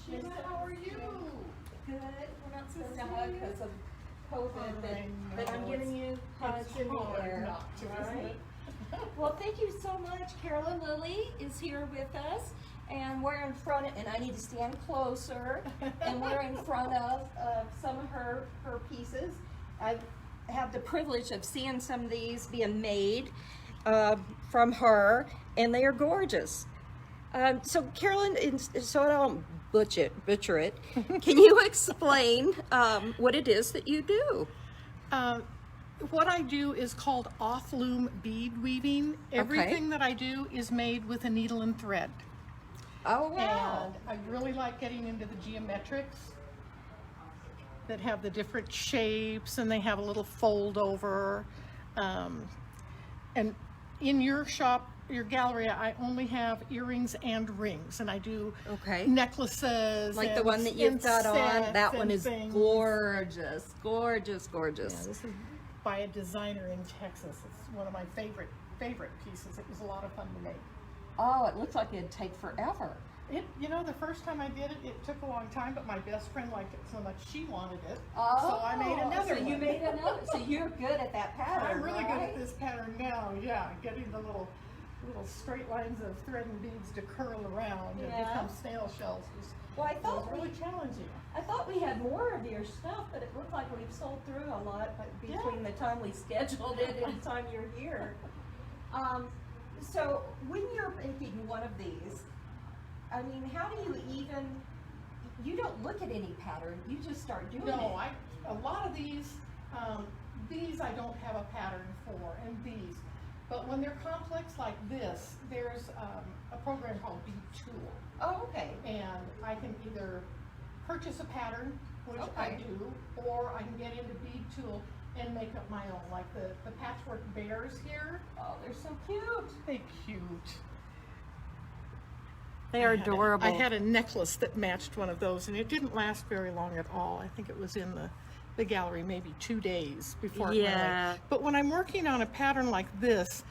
Sheila, how are you? Good. We're not supposed to hug because of COVID, but I'm giving you hugs in the air. Right? Well, thank you so much. Carolyn Lilley is here with us, and we're in front of, and I need to stand closer, and we're in front of some of her pieces. I've had the privilege of seeing some of these being made from her, and they are gorgeous. So Carolyn, so I don't butcher it, can you explain what it is that you do? What I do is called off-loom bead weaving. Everything that I do is made with a needle and thread. Oh, wow. And I really like getting into the geometrics that have the different shapes, and they have a little fold over. And in your shop, your gallery, I only have earrings and rings, and I do necklaces. Like the one that you've got on. That one is gorgeous, gorgeous, gorgeous. Yeah, this is by a designer in Texas. It's one of my favorite pieces. It was a lot of fun to make. Oh, it looks like it'd take forever. You know, the first time I did it, it took a long time, but my best friend liked it so much she wanted it. Oh, so I made another one. So you made another. So you're good at that pattern. I'm really good at this pattern now. Yeah, getting the little straight lines of thread and beads to curl around and become snail shells was really challenging. I thought we had more of your stuff, but it looked like we've sold through a lot between the time we scheduled it and the time you're here. So when you're making one of these, I mean, how do you even, you don't look at any pattern, you just start doing it. No, a lot of these I don't have a pattern for, and these. But when they're complex like this, there's a program called Bead Tool. Oh, okay. And I can either purchase a pattern, which I do, or I can get into Bead Tool and make up my own. Like the patchwork bears here. Oh, they're so cute. They're cute. They are adorable. I had a necklace that matched one of those, and it didn't last very long at all. I think it was in the gallery maybe 2 days before it went away. But when I'm working on a pattern like this,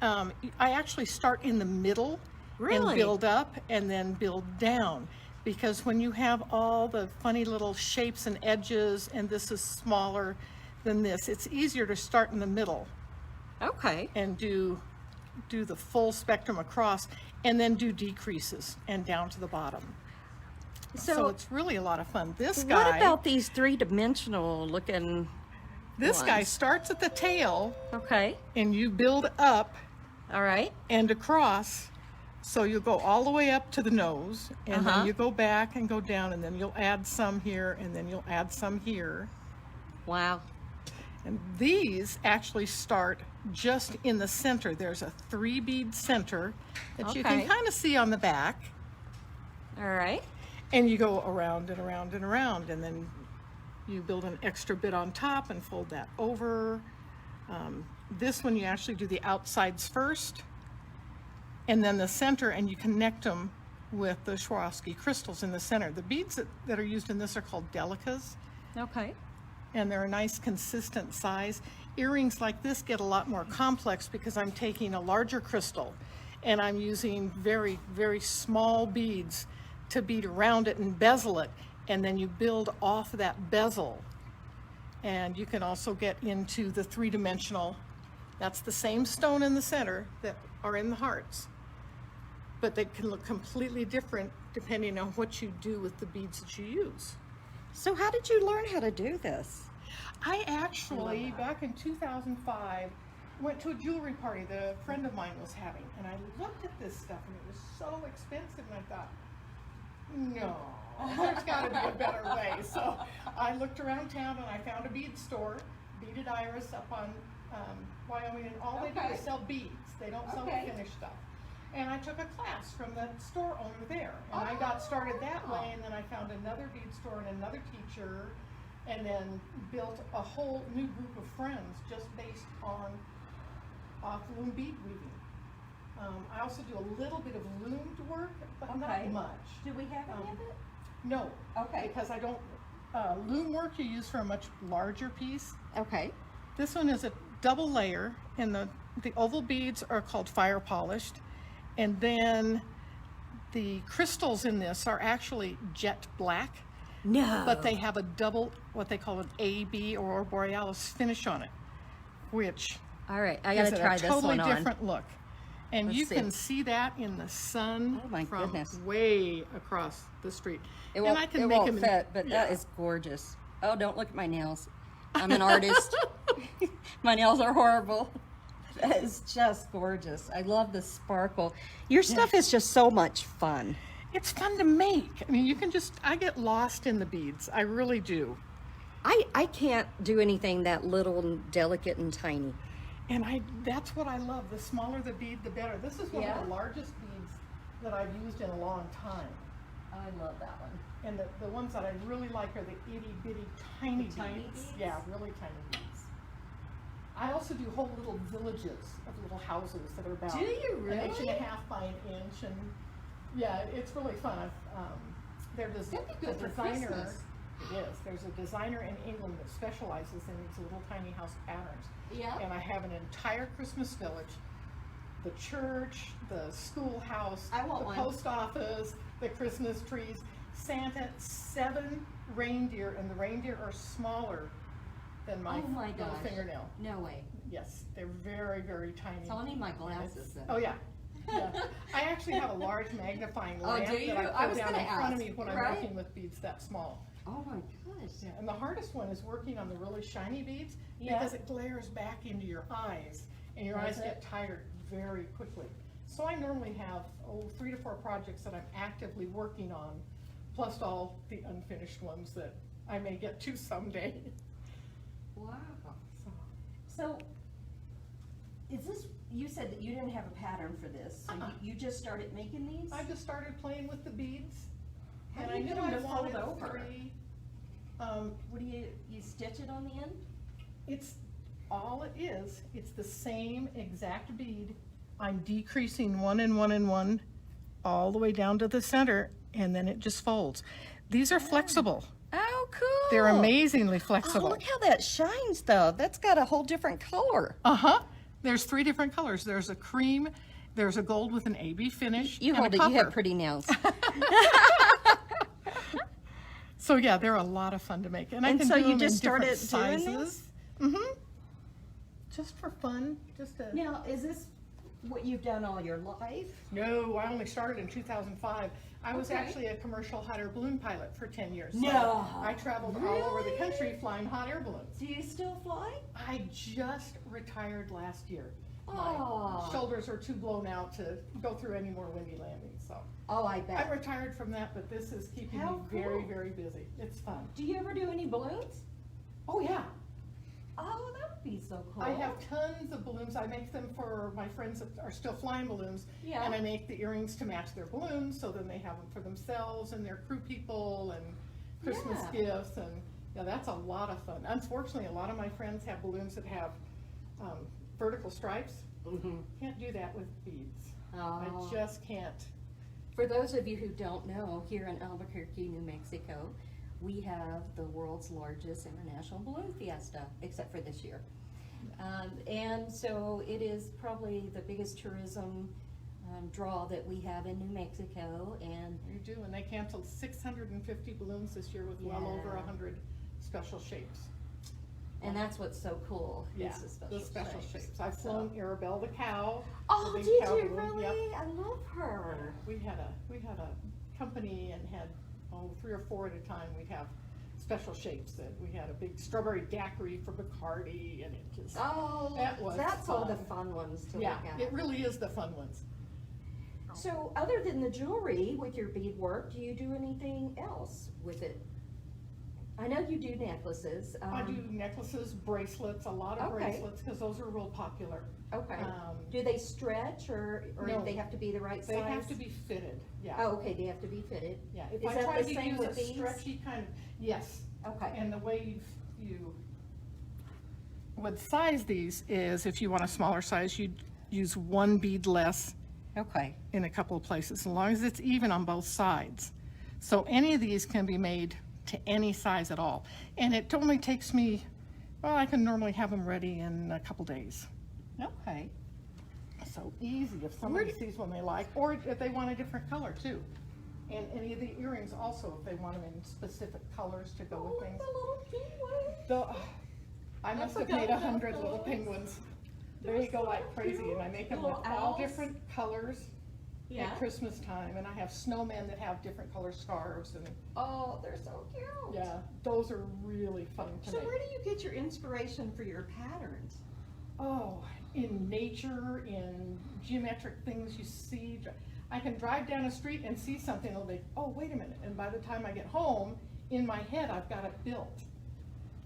I actually start in the middle and build up and then build down. Because when you have all the funny little shapes and edges, and this is smaller than this, it's easier to start in the middle. Okay. And do the full spectrum across, and then do decreases and down to the bottom. So it's really a lot of fun. This guy. What about these three-dimensional looking This guy starts at the tail. Okay. And you build up. All right. And across. So you go all the way up to the nose, and then you go back and go down, and then you'll add some here, and then you'll add some here. Wow. And these actually start just in the center. There's a 3-bead center that you can kind of see on the back. All right. And you go around and around and around, and then you build an extra bit on top and fold that over. This one you actually do the outsides first, and then the center, and you connect them with the Swarovski crystals in the center. The beads that are used in this are called delicas. Okay. And they're a nice consistent size. Earrings like this get a lot more complex because I'm taking a larger crystal and I'm using very, very small beads to bead around it and bezel it, and then you build off that bezel. And you can also get into the 3-dimensional. That's the same stone in the center that are in the hearts, but they can look completely different depending on what you do with the beads that you use. So how did you learn how to do this? I actually, back in 2005, went to a jewelry party that a friend of mine was having, and I looked at this stuff, and it was so expensive, and I thought, no, there's got to be a better way. So I looked around town, and I found a bead store, Beaded Iris, up on Wyoming, and all they do is sell beads. They don't sell the finished stuff. And I took a class from the store owner there, and I got started that way, and then I found another bead store and another teacher, and then built a whole new group of friends just based on off-loom bead weaving. I also do a little bit of loomed work, but not much. Do we have any of it? No. Okay. Because I don't, loom work you use for a much larger piece. Okay. This one is a double layer, and the oval beads are called fire polished, and then the crystals in this are actually jet black, No. but they have a double, what they call an AB or Aurora Borealis finish on it, which All right, I gives gotta it try a this totally one on. different look. And Let's you see. can see that in the sun Oh my from goodness. way across the street. It And won't, I can it make won't them fit, but that is gorgeous. Oh, don't look at my nails. I'm an artist. My nails are horrible. That is just gorgeous. I love the sparkle. Your stuff is just so much fun. It's fun to make. I mean, you can just, I get lost in the beads. I really do. I can't do anything that little and delicate and tiny. And that's what I love. The smaller the bead, the better. This is one Yeah? of the largest beads that I've used in a long time. I love that one. And the ones that I really like are the itty bitty tiny beads. tiny beads? Yeah, really tiny beads. I also do whole little villages of little houses that are about Do you an inch and really? a half by an inch, and yeah, it's really fun. There's That'd be a good for designer. Christmas. It is. There's a designer in England that specializes in these little tiny house patterns. Yeah. And I have an entire Christmas village, the church, the schoolhouse, I want the one. post office, the Christmas trees, Santa, 7 reindeer, and the reindeer are smaller than my, Oh my little gosh. fingernail. No way. Yes, they're very, very tiny. So I need my glasses then. Oh yeah. Yeah. I actually have a large magnifying Oh, lamp do you? that I I was put down gonna in front of ask, me when I'm right? working with beads that small. Oh my gosh. Yeah, and the hardest one is working on the really shiny beads Yeah. because it glares back into your eyes and your eyes Does it? get tired very quickly. So I normally have 3 to 4 projects that I'm actively working on, plus all the unfinished ones that I may get to someday. Wow. So, So, is this, you said that you didn't have a pattern for this, so you just started making these? I just started playing with the beads. How And do I you knew get them I to fold wanted over? 3. What do you stitch it on the end? It's all it is. It's the same exact bead. I'm decreasing 1 and 1 and 1 all the way down to the center, and then it just folds. These are flexible. Oh, cool. They're amazingly Oh, flexible. look how that shines though. That's got a whole different color. Uh-huh. There's 3 different colors. There's a cream, there's a gold with an AB finish, You and hold a it, you have copper. pretty nails. So yeah, they're a lot of fun to make. And I And can so do you them just in different started doing sizes. Mm-hmm. Just for fun. Just to... Now, is this what you've done all your life? No, I only started in 2005. I was Okay. actually a commercial hot air balloon pilot for 10 years. So No. I traveled all over the Really? country flying hot air balloons. Do you still fly? I just retired last year. Aw. My shoulders are too blown out to go through any more windy landings. So Oh, I I bet. retired from that, but this is keeping How me very, cool. very busy. It's fun. Do you ever do any balloons? Oh yeah. Oh, that would be so cool. I have tons of balloons. I make them for my friends that are still flying balloons. Yeah. And I make the earrings to match their balloons, so then they have them for themselves and their crew people and Christmas Yeah. gifts, and yeah, that's a lot of fun. Unfortunately, a lot of my friends have balloons that have vertical stripes. Mhm. Can't do that with beads. Oh. I just can't. For those of you who don't know, here in Albuquerque, New Mexico, we have the world's largest international balloon fiesta, except for this year. And so it is probably the biggest tourism draw that we have in New Mexico, and You do, and they canceled 650 balloons this year with well over Yeah. 100 special shapes. that's what's so cool. is Yeah, the special shapes. I've So- flown Arabelle the cow. Oh, the big did cow you balloon. really? Yep. I love her. We had a company and had 3 or 4 at a time. We'd have special shapes. That we had a big strawberry daiquiri for Bacardi, and it just Oh, That was that's all the fun. fun ones to yeah, look at. it really is the fun ones. So other than the jewelry with your beadwork, do you do anything else with it? I know you do necklaces. I do necklaces, bracelets, a lot of Okay. bracelets because those are real popular. Okay. Um, Do they stretch or no. they have to be the right size? They have to be fitted. Yeah. Oh, okay, they have to be fitted. Yeah. If Is I that tried the to same use with a these? stretchy kind of yes. Okay. And the way you would size these is if you want a smaller size, you'd use 1 bead less Okay. in a couple of places, as long as it's even on both sides. So any of these can be made to any size at all. And it only takes me, well, I can normally have them ready in a couple days. Okay. so easy if somebody sees one they like, or if they want a different color too. And any of the earrings also, if they want them in specific colors to go with things. I must have made 100 little penguins. They go like crazy, and I make them with all different colors at Christmas time. And I have snowmen that have different color scarves. And oh, they're so cute. yeah, those are really fun to make. So where do you get your inspiration for your patterns? Oh, in nature, in geometric things you see. I can drive down a street and see something, it'll be, oh, wait a minute. And by the time I get home, in my head, I've got it built.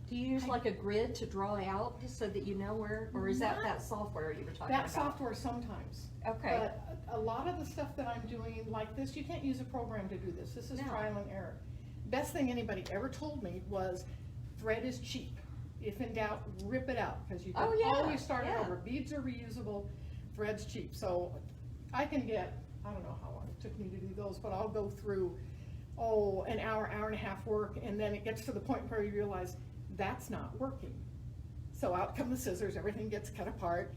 Do you use like a grid to draw out so that you know where, or is that software you were talking about? That software sometimes. Okay. But a lot of the stuff that I'm doing like this, you can't use a program to do this. This is trial and error. Best thing anybody ever told me was thread is cheap. If in doubt, rip it out, because you can always start it over. Beads are reusable, thread's cheap. So I can get, I don't know how long it took me to do those, but I'll go through, an hour, hour and a half work, and then it gets to the point where you realize that's not working. So out come the scissors, everything gets cut apart,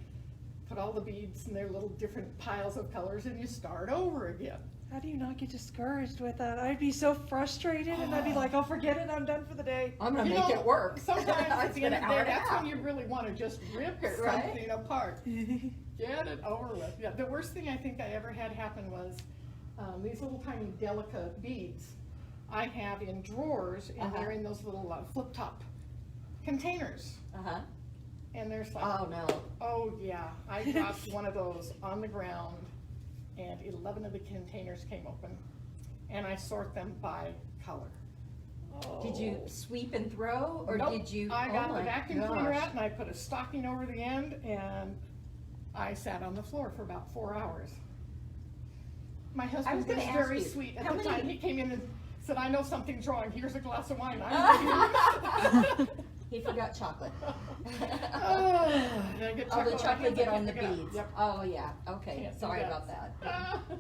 put all the beads in their little different piles of colors, and you start over again. How do you not get discouraged with that? I'd be so frustrated, and I'd be like, oh, forget it, I'm done for the day. I'm gonna make it work. Sometimes at the end of the day, that's when you really want to just rip something apart. Get it over with. Yeah, the worst thing I think I ever had happen was these little tiny Delica beads I have in drawers, and they're in those little flip-top containers. And there's like, oh no. Oh yeah, I dropped one of those on the ground, and 11 of the containers came open, and I sort them by color. Did you sweep and throw, or did you? I got the vacuum cleaner out, and I put a stocking over the end, and I sat on the floor for about 4 hours. My husband was very sweet at the time. He came in and said, I know something's wrong. Here's a glass of wine. He forgot chocolate. The chocolate get on the beads. Yep. Oh yeah, okay, sorry about that.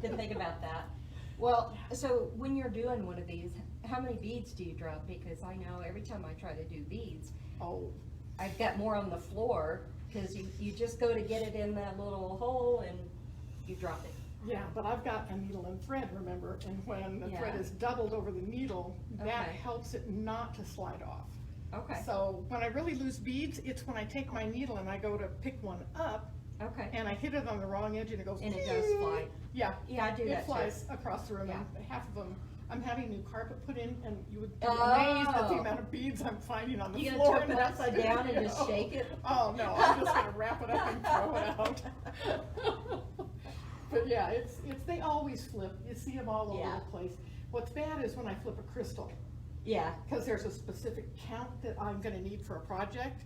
Didn't think about that. Well, so when you're doing one of these, how many beads do you drop? Because I know every time I try to do beads, I've got more on the floor, because you just go to get it in that little hole and you drop it. Yeah, but I've got a needle and thread, remember, and when the thread is doubled over the needle, that helps it not to slide off. Okay. So when I really lose beads, it's when I take my needle and I go to pick one up, and I hit it on the wrong edge, and it goes, and it does fly. Yeah, I do that it flies too. Across the room, and half of them, I'm having new carpet put in, and you would be amazed at the amount of beads I'm finding on the floor. floor. You gonna turn it upside down and just shake it? Oh no, I'm just gonna wrap it up and throw it out. But yeah, it's they always flip. You see them all over the place. What's bad is when I flip a crystal. Yeah. Because there's a specific count that I'm going to need for a project,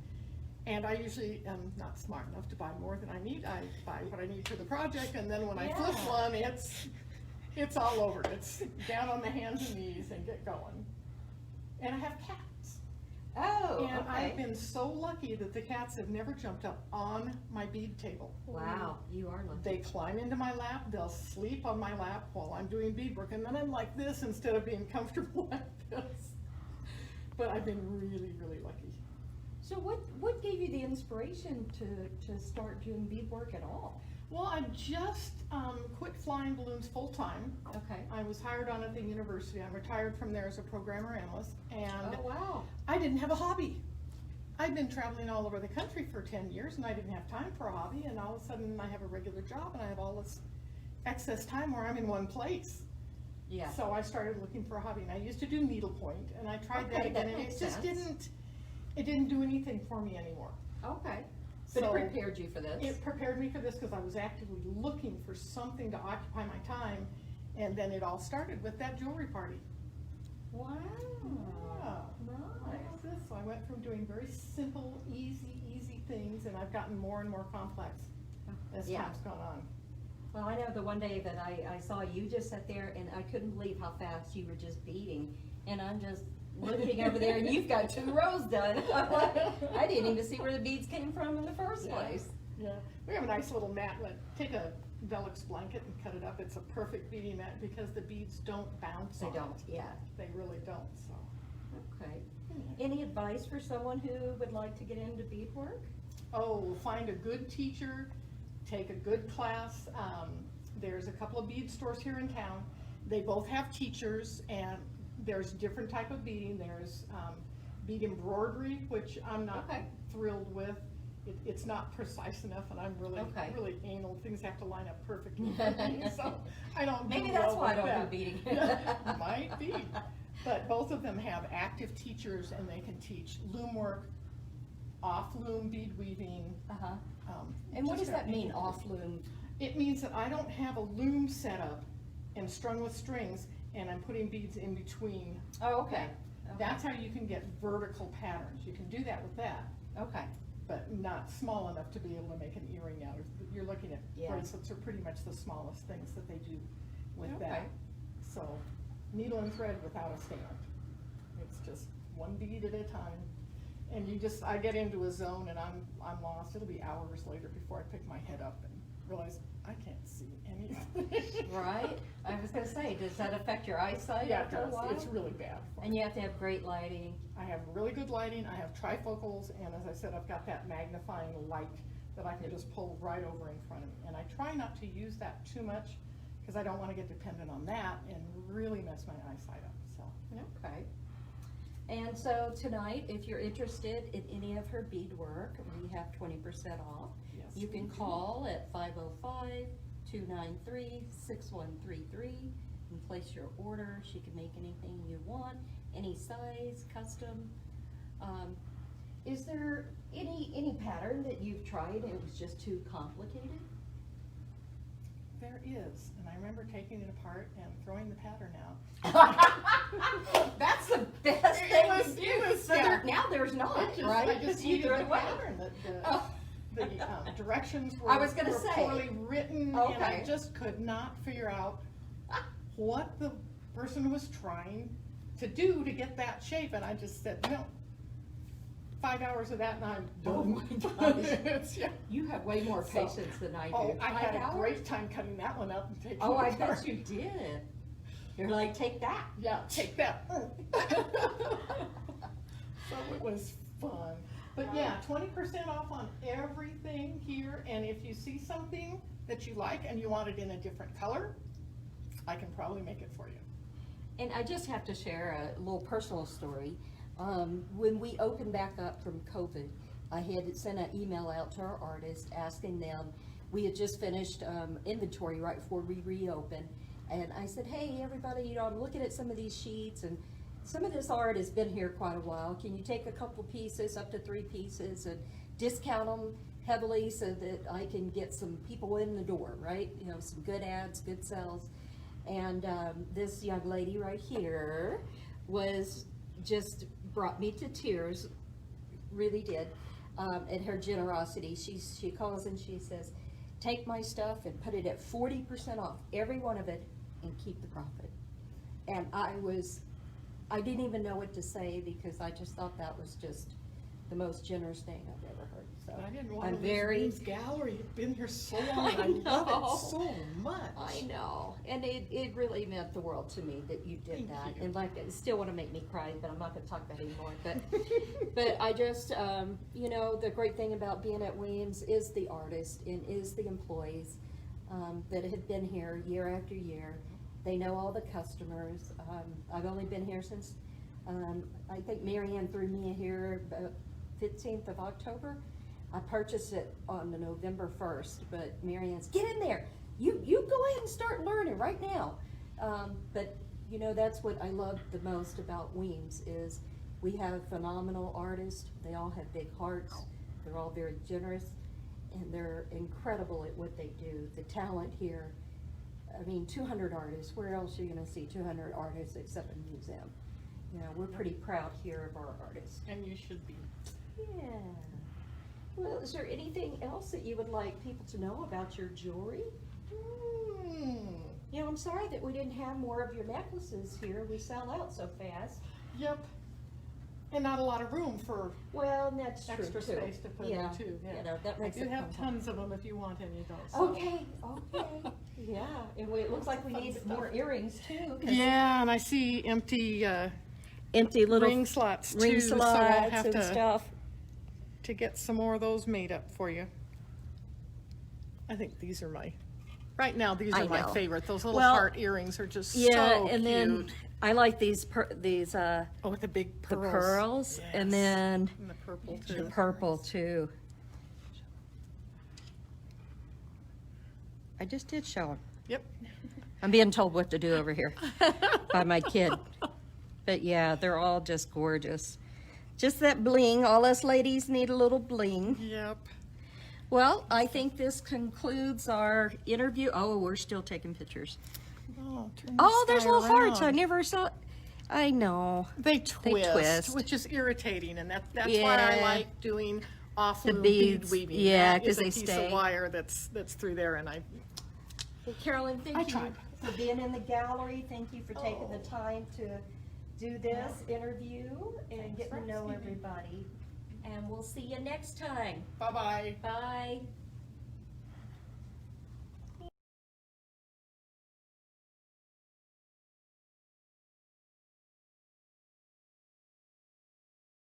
and I usually am not smart enough to buy more than I need. I buy what I need for the project, and then when I flip one, it's all over. It's down on the hands and knees and get going. And I have cats. Oh, and I've been so lucky that the cats have never jumped up on my bead table. Wow, you are lucky. They climb into my lap, they'll sleep on my lap while I'm doing beadwork, and then I'm like this instead of being comfortable like this. But I've been really, really lucky. So what gave you the inspiration to start doing beadwork at all? Well, I just quit flying balloons full time. Okay. I was hired on at the university. I retired from there as a programmer analyst, and oh wow. I didn't have a hobby. I'd been traveling all over the country for 10 years, and I didn't have time for a hobby, and all of a sudden I have a regular job, and I have all this excess time where I'm in one place. Yeah. So I started looking for a hobby, and I used to do needlepoint, and I tried that again, and it just didn't do anything for me anymore. Okay. But it prepared you for this. It prepared me for this because I was actively looking for something to occupy my time, and then it all started with that jewelry party. Wow. Yeah. Nice. So I went from doing very simple, easy things, and I've gotten more and more complex as time's gone on. Well, I know the one day that I saw you just sit there, and I couldn't believe how fast you were just beading, and I'm just looking over there, and you've got 2 rows done. I'm like, I didn't even see where the beads came from in the first place. Yeah, we have a nice little mat. Take a Velux blanket and cut it up. It's a perfect beading mat because the beads don't bounce. They don't, They really don't. So. Okay. Any advice for someone who would like to get into beadwork? Oh, find a good teacher. take a good class. There's a couple of bead stores here in town. They both have teachers, and there's different type of beading. There's bead embroidery, which I'm not Okay. thrilled with. It's not precise enough, and I'm really, Okay. really anal. Things have to line up perfectly for me, so I don't do Maybe well that's why I with don't that. do beading. Yeah, might be. But both of them have active teachers, and they can teach loom work, off-loom bead weaving. Uh-huh. And what just does that mean, anything. off loom? It means that I don't have a loom set up and strung with strings, and I'm putting beads in between. Oh, okay. That's how you can get vertical patterns. You can do that with that, Okay. but not small enough to be able to make an earring out of. You're looking at Yeah. bracelets are pretty much the smallest things that they do with Okay. that. So, needle and thread without a stand. It's just one bead at a time. And I get into a zone and I'm lost. It'll be hours later before I pick my head up and realize I can't see anything. Right? I was gonna say, does that affect your eyesight Yeah, it after a does. while? It's really bad. for And me. you have to have great lighting. I have really good lighting. I have trifocals, and as I said, I've got that magnifying light that I can just pull right over in front of me. And I try not to use that too much because I don't want to get dependent on that and really mess my eyesight up. So. Okay. And so tonight, if you're interested in any of her beadwork, we have 20% off. Yes, You can we do. call at 505-293-6133 and place your order. She can make anything you want, any size, custom. Is there any pattern that you've tried and it was just too complicated? There is, and I remember taking it apart and throwing the pattern out. That's the best It thing was- to it do. was- So yeah. now there's not, I right? just You needed threw the it away. pattern. Oh. The directions were, I was gonna were say. poorly written, and I Okay. just could not figure out what the person was trying to do to get that shape, and I just said, no. 5 hours of that, and I'm done. Oh my gosh. It's- yeah. You have way more So- patience than I do. Oh, I had 5 a hours? great time cutting that one up and taking Oh, it I apart. bet you did. You're like, take that. Yeah, take that. So it was fun. But yeah, 20% off on everything here, and if you see something that you like and you want it in a different color, I can probably make it for you. And I just have to share a little personal story. When we opened back up from COVID, I had sent an email out to our artists asking them, we had just finished inventory right before we reopened, and I said, hey, everybody, you know, I'm looking at some of these sheets, and some of this art has been here quite a while. Can you take a couple pieces, up to 3 pieces, and discount them heavily so that I can get some people in the door, right? You know, some good ads, good sales. And this young lady right here was just brought me to tears, really did, at her generosity. She calls and she says, take my stuff and put it at 40% off, every one of it, and keep the profit. And I didn't even know what to say because I just thought that was just the most generous thing I've ever heard. So I didn't want I'm to very, lose gallery. You've been here so long, and I love know. it so much. I know, and it really meant the world to me that you did Thank that. you. And like, it still want to make me cry, but I'm not going to talk about it anymore. But I just, you know, the great thing about being at Williams is the artists and is the employees that have been here year after year. They know all the customers. I've only been here since, I think Marianne threw me here 15th of October. I purchased it on the November 1st, but Marianne's, get in there. You go ahead and start learning right now. But you know, that's what I love the most about Weems is we have phenomenal artists. They all have big hearts. They're all very generous, and they're incredible at what they do. The talent here, I mean, 200 artists. Where else are you going to see 200 artists except in the museum? You know, we're pretty proud here of our artists. And you should be. Yeah. Well, is there anything else that you would like people to know about your jewelry? You know, I'm sorry that we didn't have more of your necklaces here. We sell out so fast. Yep. And not a lot of room for Well, that's true extra too. space to put Yeah, in too. Yeah. you know, that I makes do it have comfortable. tons of them if you want any of those. so. Okay, okay. Yeah, and it looks like we Fun need stuff. more earrings too. 'Cause Yeah, and I see empty empty little ring slots too, ring so I'll slots have and to stuff. get some more of those made up for you. I think these are right now, these I are my know. favorite. Those little Well, heart earrings are just Yeah, so and cute. then I like these Oh, with the big the pearls. pearls, and then And the purple the too. purple too. I just did show them. Yep. I'm being told what to do over here by my kid. But yeah, they're all just gorgeous. Just that bling. All us ladies need a little bling. Yep. Well, I think this concludes our interview. Oh, we're still taking pictures. Oh, turn Oh, this there's guy little hearts. I around. never saw. I know. They twist, twist. which is irritating, and that's why I Yeah. like doing off The loom beads, bead weaving. yeah, That is 'cause they a piece stay. of wire that's through there, and I Well, Carolyn, thank I you tried. for being in the gallery. Thank you for taking the Oh. time to do this interview and Thanks get for to know asking me. everybody. And we'll see you next time. bye bye. Bye.